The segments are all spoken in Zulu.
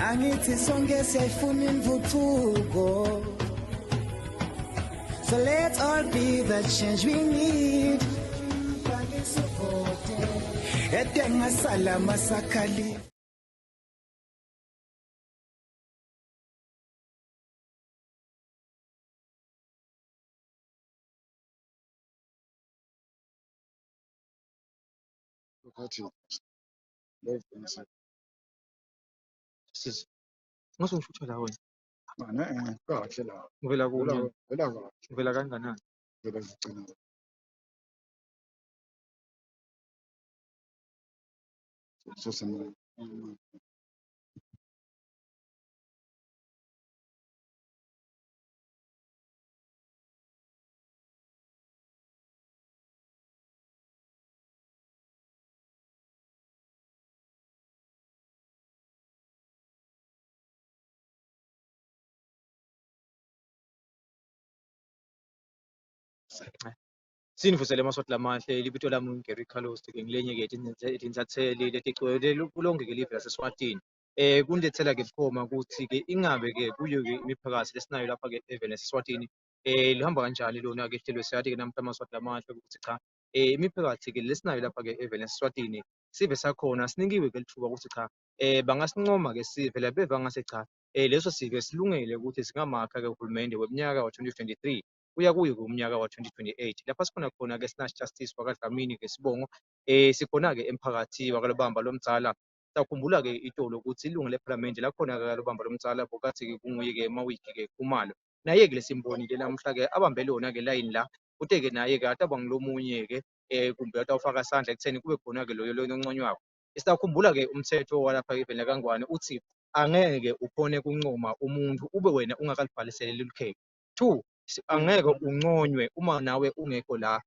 Angithi sonke siyayifuna imvuthuko. So let's all be the change we need. Edenga salama sakali. Sis, ngasho la wena. Mana kahle la. Uvela kunyana. Vela kahle. Uvela kanganani? Vela zigcina. So sema. Sinivusele amaswati lamahle libito lami uGary Carlos ke ngilenye ke izintatheli letigcwele kulonke ke live laseSwatini. Kunilethela ke bukhoma ukuthi ke ingabe ke kuyo ke imiphakathi lesinayo lapha ke even eSwatini lihamba kanjani lona ke hlelo siyathi ke namhla amaswati lamahle ukuthi cha imiphakathi ke lesinayo lapha ke even eSwatini sive sakhona sinikiwe ke lithuba ukuthi cha bangasincoma ke sive la beva ngase cha leso sive silungele ukuthi singamakha ke uhulumende weminyaka wa-2023 kuya kuyo umnyaka wa-2028 lapha sikhona khona ke Snatch Justice wakwaDlamini ke Sibongo sikhona ke emphakathi wakalobamba lomdzala sakhumbula ke itolo ukuthi ilungu leParliament lakhona ke kalobamba lomdzala bokathi ke kunguye ke mawiki ke Khumalo naye ke lesimboni ke namhla ke abambe lona ke line la kute ke naye ke ataba ngilomunye ke kumbe atawufaka isandla ekutheni kube khona ke loyo onconywako isakhumbula ke umthetho walapha ke vele kangwane uthi angeke ukhone kuncoma umuntu ube wena ungakalibhalisele likhe 2 angeke unconywe uma nawe ungekho la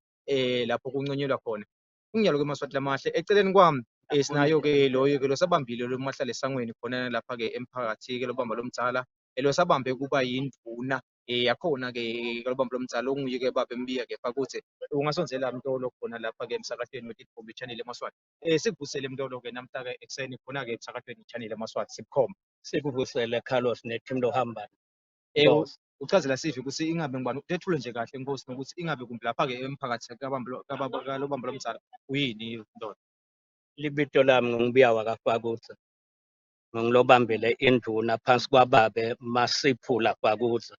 lapho kunconyelwa khona kunjalo ke maswati lamahle eceleni kwami sinayo ke loyo ke losabambile lo mahlale esangweni khona lapha ke emphakathi ke lobamba lomdzala losabambe kuba yinduna yakhona ke lobamba lomdzala onguye ke baba embiya ke fakuthe ungasonzela mntolo khona lapha ke emsakatweni weTV channel emaswati sikuvusele mntolo ke namhla ke ekseni khona ke emsakatweni channel emaswati sibukhoma sikuvusele Carlos neteam lohamba uchazela sivi ukuthi ingabe ngibani uthethule nje kahle inkosi nokuthi ingabe kumbe lapha ke emphakathi kalobamba lomdzala uyini ndoda libito lami ngibiya wakafakutha ngilobambele induna phansi kwababe masiphula fakutha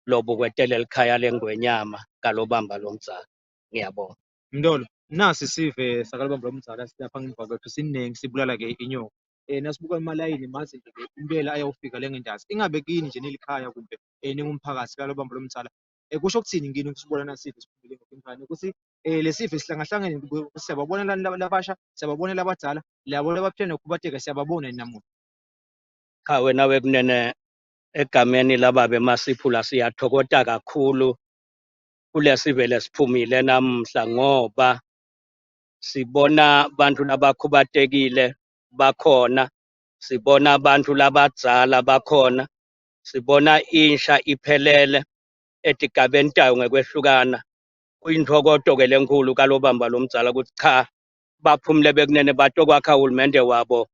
lobo kwetelela ekhaya lengwenyama kalobamba lomdzala ngiyabonga mndolo nasi sive sakalobamba lomdzala silapha ngemva kwethu siningi sibulala ke inyoka nasibuka emalayini mazi nje impela ayawufika lengendazi ingabe kini nje nelikhaya kumbe ningumphakathi kalobamba lomdzala kusho ukuthini ngini ukusibona nasive siphumile ngokungane ukuthi lesive sihlangahlangene siyababona labasha siyababona labadzala labo labaphila nokhubateka siyababona namuhla cha wena wekunene egameni lababe masiphula siyathokota kakhulu kulesivele siphumile namhla ngoba sibona abantu labakhubatekile bakhona sibona abantu labadzala bakhona sibona insha iphelele etigabeni tayo ngekwehlukana kuyintokoto ke lenkulu kalobamba lomdzala ukuthi cha baphumule bekunene batokwakha uhulumende wabo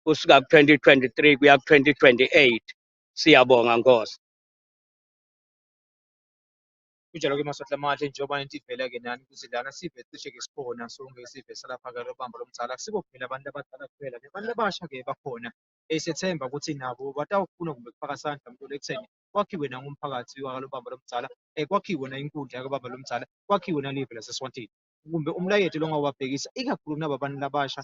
kusuka ku-2023 kuya ku-2028 siyabonga Nkosi kunjalo ke maswahla amahle njengoba into ivela ke nani ukuthi lana sive cishe ke sikhona sonke sive salapha ke lobamba lomdzala akusibo kuphela abantu abadala kuphela nabantu abasha ke bakhona sethemba ukuthi nabo batawufuna kumbe kufaka sandla mntu ekutheni kwakhiwe nangumphakathi wakalobamba lomdzala kwakhiwe na inkundla yakababa lomdzala kwakhiwe nalive laseSwatini kumbe umlayeto lo ngawabhekisa ikakhulu naba bantu labasha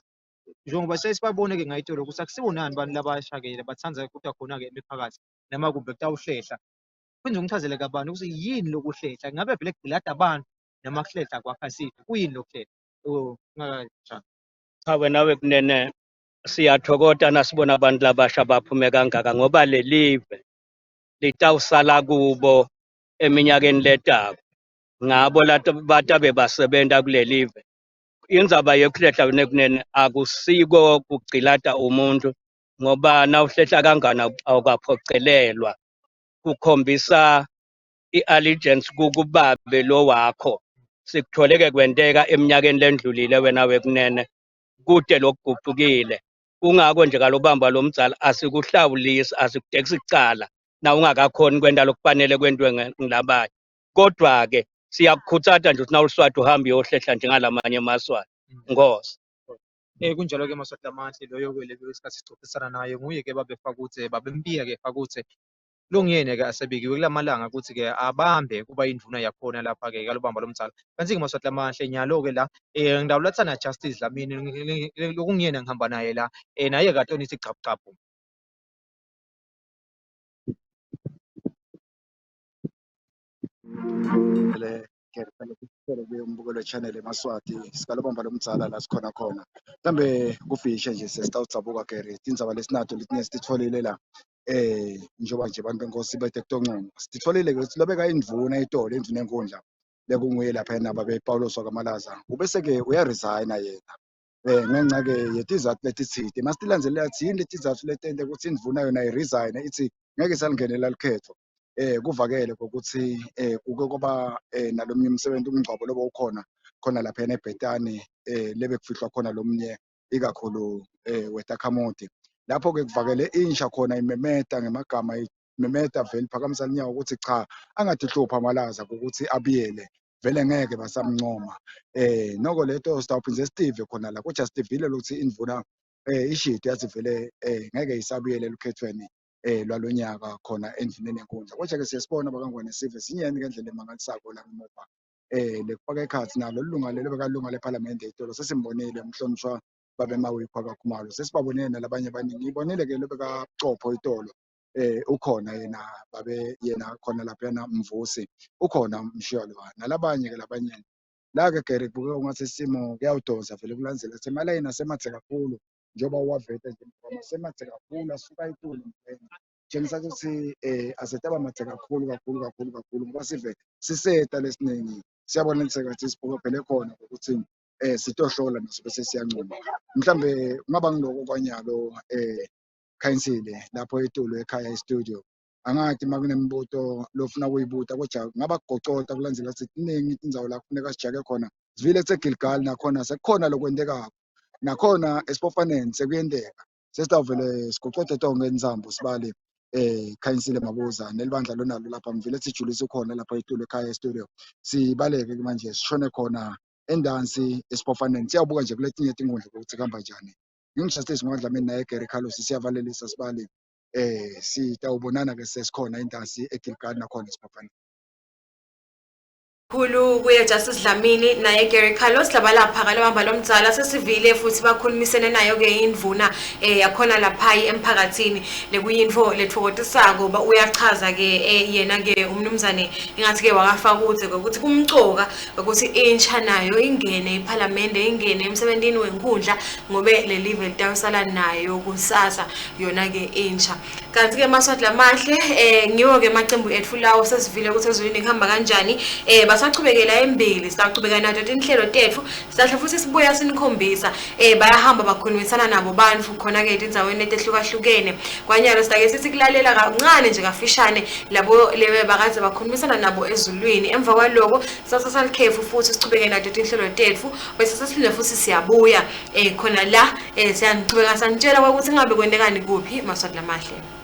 njengoba sesibabone ke ngayitolo ukuthi akusibonani abantu labasha ke bathanza ukuthi khona ke imiphakathi noma kumbe kutawuhlehla kwenza ngichazele kabani ukuthi yini lokuhlehla ngabe vele kugilada abantu noma kuhlehla kwakha sithi kuyini lokuhlehla cha wena wekunene siyathokota nasibona abantu labasha baphume kangaka ngoba lelive litawusala kubo eminyakeni letako ngabo batabe basebenta kulelive indzaba yokuhlehla nekunene akusiko kugcilata umuntu ngoba nawuhlehla kangana awukaphocelelwa kukhombisa i-allegiance kukubabe lo wakho sikutholeke kwenteka eminyakeni lendlulile wena wekunene kude lokuguqukile Kungako nje kalobamba lomdzala asikuhlawulisi asikudekisi icala na ungakakhoni kwenta lokufanele kwentiwe ngilabanye. Kodwa-ke siyakukhuthaza nje ukuthi nawuliswati uhambe uyohlehla njengalamanye amaswati. Ngose. Kunjalo-ke Maswati amahle loyo-ke leyo isikhathi sicocisana naye nguye-ke babembiya-ke fakuthe longiyena-ke asebekiwe kulamalanga ukuthi-ke abambe kuba induna yakhona lapha-ke kalobamba lomdzala. Kanti-ke Maswati amahle nyalo-ke la ngidawulathana Justice Dlamini lokungiyena ngihamba naye la naye kade onithi gqaphu. Kuye umbukelo we-channel eMaswati sikalobamba lomdzala la sikhona khona. Mhlambe kufishe nje sesitawudzabuka Gary tindzaba lesinato letinye sititfolile la njengoba nje abantu benkosi bethe kutoncono sititfolile ukuthi lobeka indvuna etolo indvuna enkundla lekunguye lapha naba bePawulos waKamalaza ubese-ke uyaresigna yena ngenca-ke yetizathu letitsite masitilandzelelathi yini letizathu letente ukuthi indvuna yona iresign ithi ngeke salingenela likhetfo. Kuvakele ukuthi kuke kwaba nalomnye umsebenzi umngcwabo loba ukhona khona laphayana eBhetani lebe kufihlwa khona lomnye ikakhulu wetakhamuti. Lapho-ke kuvakele insha khona imemeta ngemagama imemeta vele iphakamisa linyawo ukuthi cha angathi hlupha Malaza ukuthi abiyele vele ngeke basamncoma. Noko leto sitawuphindze sitive khona la kodwa sitivile ukuthi indvuna ishidi yathi vele ngeke isabuyele lukhethweni lwalonyaka khona endlini enkundla. Kodwa-ke siyasibona bakangwane sive sinyeni ngendlela emangalisako la ngemuva lekufaka ekhathi nalo lilunga lelo bekalunga lephalamende itolo sesimbonile umhlonishwa babemawipha kakhumalo sesibabonile nalabanye abaningi ngibonile-ke lobekacopho itolo ukhona yena khona laphayana Mvusi ukhona Msholo nalabanye-ke labanye la-ke Gary kubukeka ungathi isimo kuyawudosa vele kulandzela semalayini asemathe kakhulu njengoba uwavete nje asemathe kakhulu asuka itulu tshengisa ukuthi asetaba mathe kakhulu ngoba sive siseta lesiningi siyabona ukuthi sekathi siphokophele khona ukuthi sitohlola naso bese siyancuma mhlambe kungaba ngiloko kwanyalo Khayisile lapho etulu ekhaya e-studio angathi makunembuto lofuna ukuyibuta kodwa ngaba kugocota kulandzela ukuthi iningi indzawo la kufuneka sijake khona sivile kuseGilgal nakhona sekukhona lokwenteka nakhona esipofaneni sekuyenteka sesitawuvele sigocode tonke inzambo sibale Khayisile Mabuza nelibandla lonalo lapha mvile sijulise khona lapha etulu ekhaya e-studio sibaleke manje sishone khona endansi esipofaneni siyabuka nje kuletinye tinkundla ukuthi kuhamba njani. NginguJustice Dlamini naye Gary Carlos siyavalelisa sibale sitawubonana-ke sesikhona endansi eGilgal nakhona esipofaneni. Khulu kuye Justice Dlamini naye Gary Carlos labalapha kalobamba lomdzala sesivile futhi bakhulumisene nayo ke indvuna yakhona lapha emphakathini lekuyinfo lethokotisako uyachaza ke yena ke umnumzane ingathi ke wakafaka ukuthi kumcoka ukuthi intsha nayo ingene eParliament ingene emsebenzini wenkundla ngobe le live litawusala nayo kusasa yona ke intsha. Kanti ke Maswati amahle ngiwo ke amaqembu ethu lawo sesivile ukuthi ezweni kuhamba kanjani basachubekela embili sitachubeka nazo inhlelo tethu sizahle futhi sibuya sinikhombisa bayahamba bakhulumisana nabo bantu khona ke indzaweni etehlukahlukene kwanyalo sitake sithi kulalela kancane nje kafishane labo lebe bakaze bakhulumisana nabo ezulwini emva kwaloko sasasa likhefu futhi sichubeke nazo inhlelo tethu bese sesiphinde futhi siyabuya khona la siyanichubeka sanitshela ukuthi ngabe kwendekani kuphi Maswati amahle.